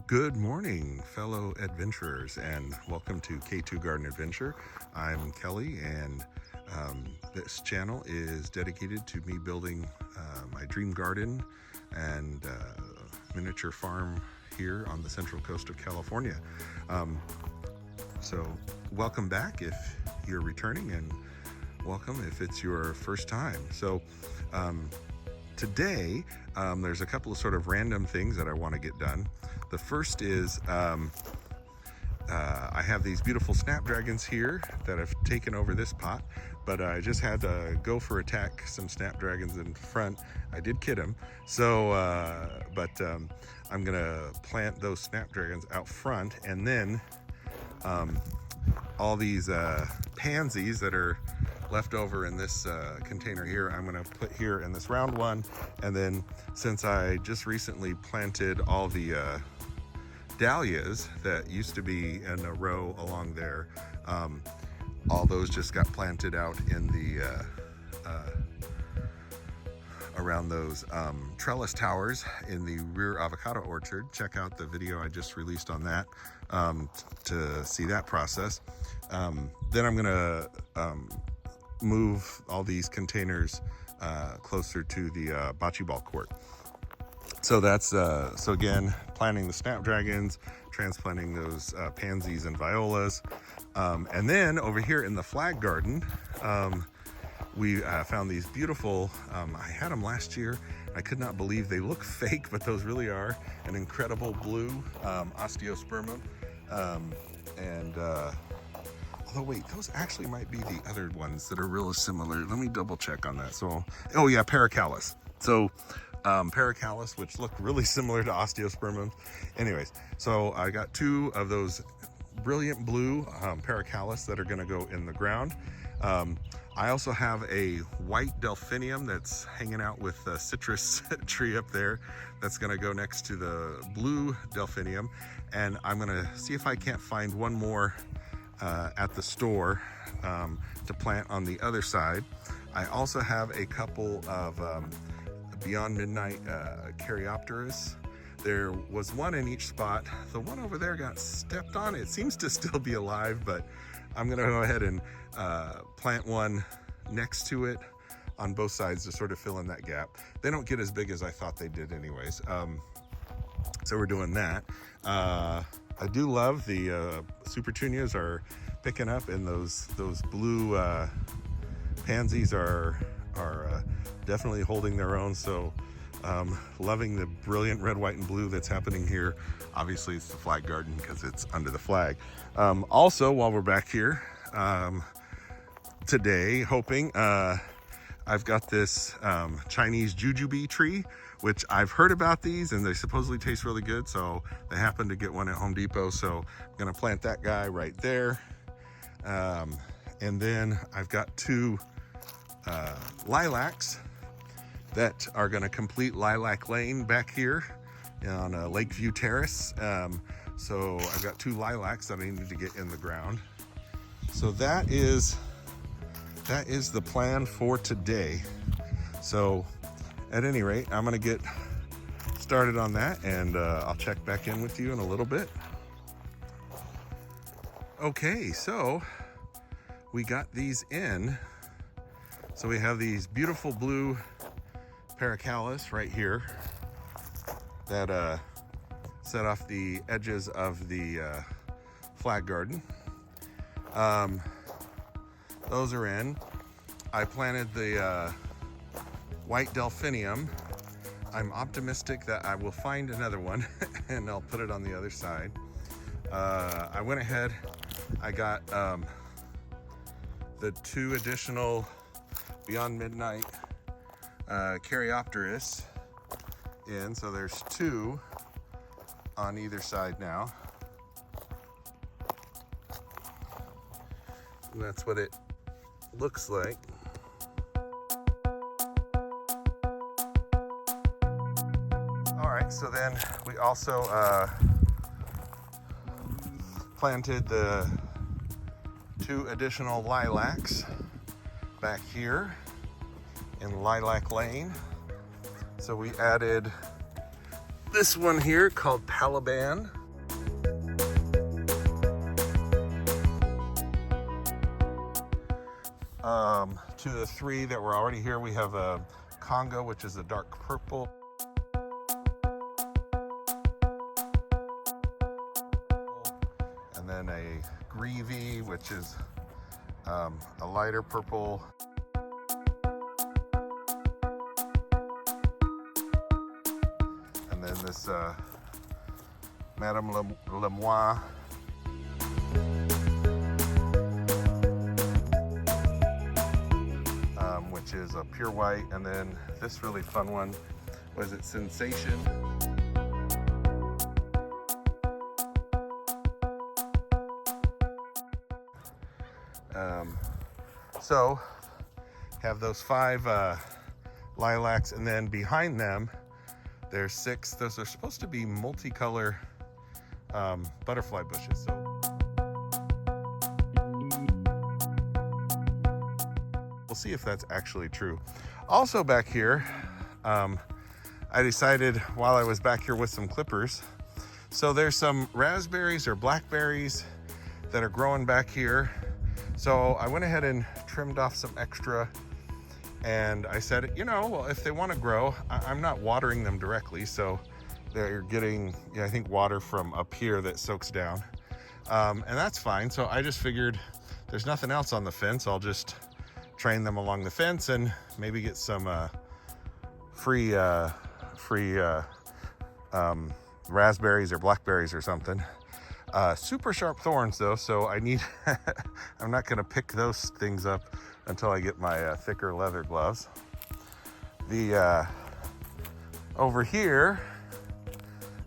Good morning, fellow adventurers, and welcome to K2 Garden Adventure. I'm Kelly, and this channel is dedicated to me building my dream garden and miniature farm here on the central coast of California. So welcome back if you're returning, and welcome if it's your first time. So today there's a couple of sort of random things that I want to get done. The first is I have these beautiful Snapdragons here that have taken over this pot, but I just had to go for attack some Snapdragons in front. I did kid them, so I'm gonna plant those Snapdragons out front, and then all these Pansies that are left over in this container here, I'm gonna put here in this round one. And then since I just recently planted all the dahlias that used to be in a row along there, all those just got planted out in the around those trellis towers in the rear avocado orchard. Check out the video I just released on that to see that process. Then I'm gonna move all these containers closer to the bocce ball court. So that's so again, planting the Snapdragons, transplanting those Pansies and Violas, and then over here in the flag garden, we found these beautiful, I had them last year. I could not believe they look fake, but those really are an incredible blue osteospermum. Although wait, those actually might be the other ones that are real similar. Let me double check on that. So, oh yeah, Paracallus. So Paracallus, which look really similar to osteospermum. Anyways, so I got two of those brilliant blue Paracallus that are gonna go in the ground. I also have a white delphinium that's hanging out with a citrus tree up there that's gonna go next to the blue delphinium. And I'm gonna see if I can't find one more at the store to plant on the other side. I also have a couple of Beyond Midnight Caryopteris. There was one in each spot. The one over there got stepped on. It seems to still be alive, but I'm gonna go ahead and plant one next to it on both sides to sort of fill in that gap. They don't get as big as I thought they did anyways. So we're doing that. I do love the Supertunias are picking up, and those blue Pansies are definitely holding their own. So loving the brilliant red, white, and blue that's happening here. Obviously it's the flag garden because it's under the flag. Also, while we're back here today, hoping I've got this Chinese jujube tree, which I've heard about these and they supposedly taste really good. So they happened to get one at Home Depot. So I'm gonna plant that guy right there. And then I've got two lilacs that are gonna complete Lilac Lane back here on Lakeview Terrace. So I've got two lilacs that I need to get in the ground. So that is the plan for today. So at any rate, I'm gonna get started on that, and I'll check back in with you in a little bit. Okay, so we got these in. So we have these beautiful blue Paracallus right here that set off the edges of the flag garden. Those are in. I planted the white delphinium. I'm optimistic that I will find another one and I'll put it on the other side. I went ahead, I got the two additional Beyond Midnight Caryopteris in, so there's two on either side now. And that's what it looks like. All right, so then we also planted the two additional lilacs back here in Lilac Lane. So we added this one here called Palaban. To the three that were already here, we have a Conga, which is a dark purple. And then a Greavy, which is a lighter purple. And then this Madame Lemoine. Which is a pure white, and then this really fun one, was it Sensation? So have those 5 lilacs, and then behind them there's 6. Those are supposed to be multicolor butterfly bushes. So we'll see if that's actually true. Also back here, I decided while I was back here with some clippers, so there's some raspberries or blackberries that are growing back here. So I went ahead and trimmed off some extra, and I said, you know, well, if they want to grow, I'm not watering them directly, so they're getting, I think, water from up here that soaks down, and that's fine. So I just figured there's nothing else on the fence, I'll just train them along the fence and maybe get some free raspberries or blackberries or something. Super sharp thorns though, so I need I'm not gonna pick those things up until I get my thicker leather gloves. The over here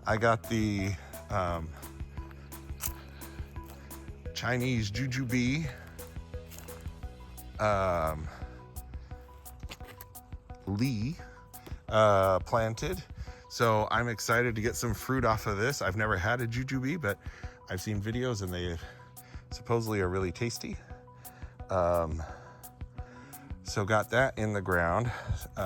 I got the Chinese jujube Lee planted. So I'm excited to get some fruit off of this. I've never had a jujube, but I've seen videos and they supposedly are really tasty. So got that in the ground.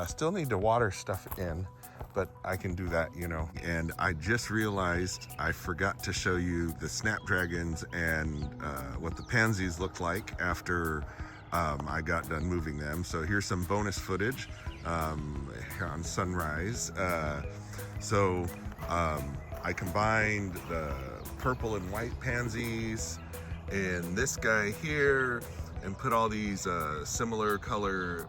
Still need to water stuff in, but I can do that, you know. And I just realized I forgot to show you the Snapdragons and what the Pansies looked like after I got done moving them. So here's some bonus footage on sunrise. I combined the purple and white pansies and this guy here and put all these similar color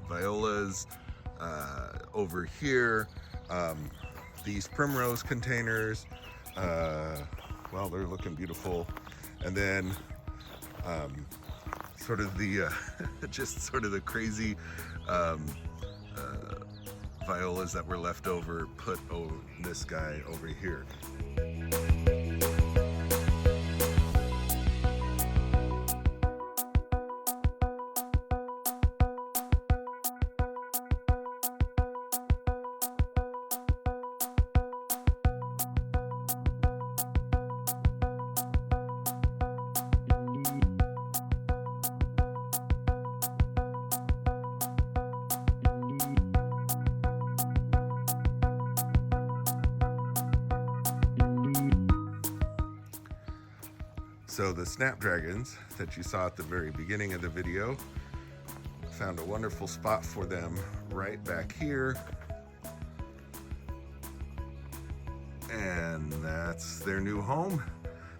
violas over here. These primrose containers, well, they're looking beautiful. And then sort of the just sort of the crazy violas that were left over, put this guy over here. So the Snapdragons that you saw at the very beginning of the video, found a wonderful spot for them right back here. And that's their new home.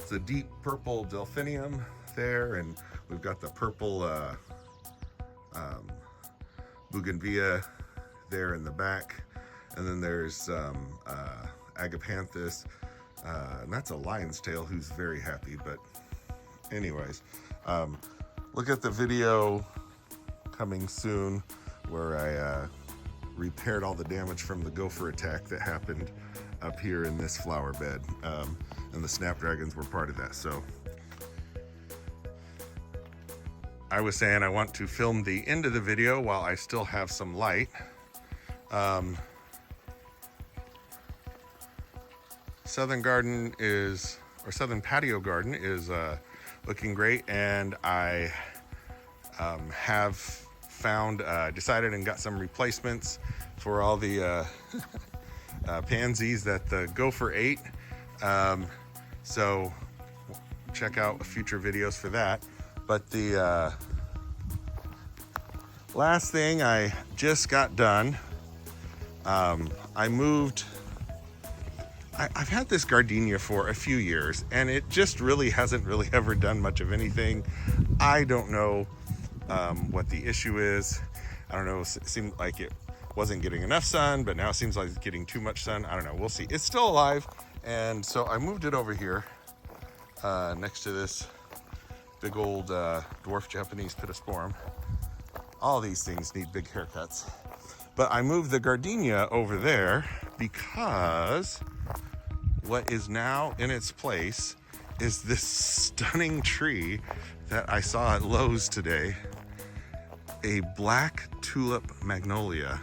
It's a deep purple delphinium there, and we've got the purple bougainvillea there in the back. And then there's agapanthus, and that's a lion's tail who's very happy. But anyways, look at the video coming soon where I repaired all the damage from the gopher attack that happened up here in this flower bed, and the Snapdragons were part of that. So I was saying I want to film the end of the video while I still have some light. Southern garden is, or southern patio garden is looking great, and I have found, decided and got some replacements for all the pansies that go for 8. So check out future videos for that. But the last thing I just got done, I moved. I've had this gardenia for a few years, and it just really hasn't really ever done much of anything. I don't know what the issue is. I don't know. It seemed like it wasn't getting enough sun, but now it seems like it's getting too much sun. I don't know. We'll see. It's still alive, and so I moved it over here next to this big old dwarf Japanese pittosporum. All these things need big haircuts, but I moved the gardenia over there because what is now in its place is this stunning tree that I saw at Lowe's today, a black Tulip Magnolia.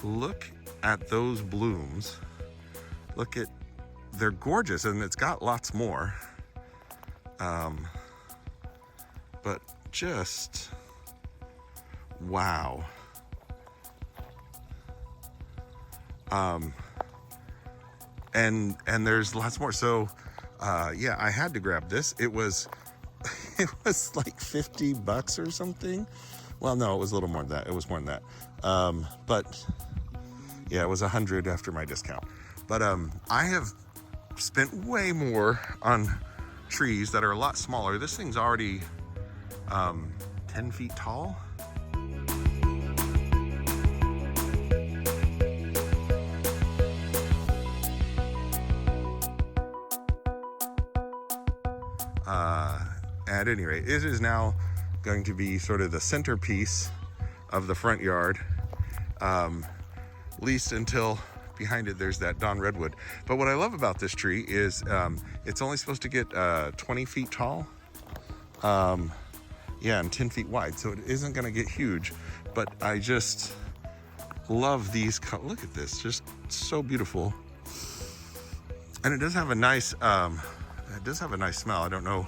Look at those blooms. They're gorgeous, and it's got lots more. But just, wow. And there's lots more. So, yeah, I had to grab this. It was like $50 or something. Well, no, it was a little more than that. It was more than that. But yeah, it was 100 after my discount. But I have spent way more on trees that are a lot smaller. This thing's already 10 feet tall. At any rate, it is now going to be sort of the centerpiece of the front yard, at least until behind it there's that Dawn Redwood. But what I love about this tree is it's only supposed to get 20 feet tall, yeah, and 10 feet wide, so it isn't going to get huge. But I just love these. Look at this, just so beautiful, and it does have a nice smell. I don't know.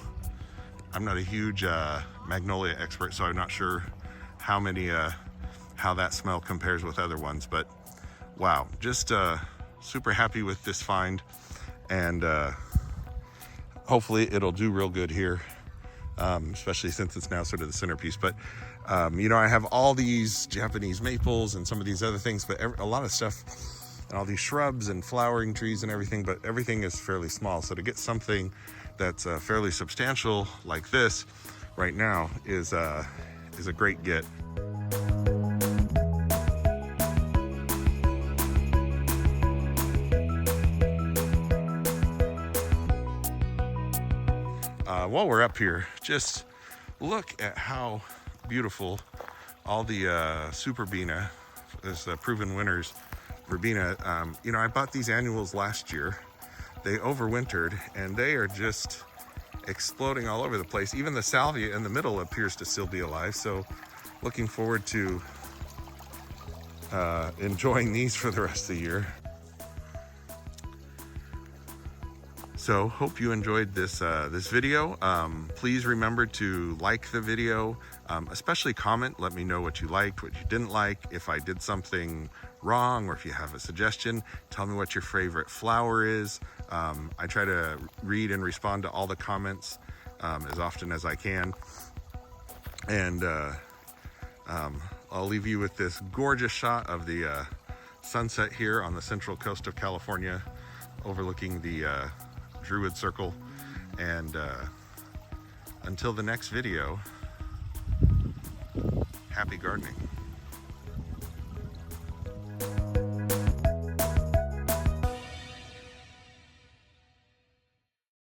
I'm not a huge magnolia expert, so I'm not sure how that smell compares with other ones. But wow, just super happy with this find, and hopefully it'll do real good here, especially since it's now sort of the centerpiece. But you know, I have all these Japanese maples and some of these other things, but a lot of stuff and all these shrubs and flowering trees and everything, but everything is fairly small. So to get something that's fairly substantial like this right now is a great get. While we're up here, just look at how beautiful all the Superbena, this proven winners verbena. You know, I bought these annuals last year. They overwintered, and they are just exploding all over the place. Even the salvia in the middle appears to still be alive. So looking forward to enjoying these for the rest of the year. So hope you enjoyed this this video. Please remember to like the video, especially comment. Let me know what you liked, what you didn't like. If I did something wrong, or if you have a suggestion, tell me what your favorite flower is. I try to read and respond to all the comments as often as I can. And I'll leave you with this gorgeous shot of the sunset here on the central coast of California, overlooking the Druid Circle. And until the next video, happy gardening.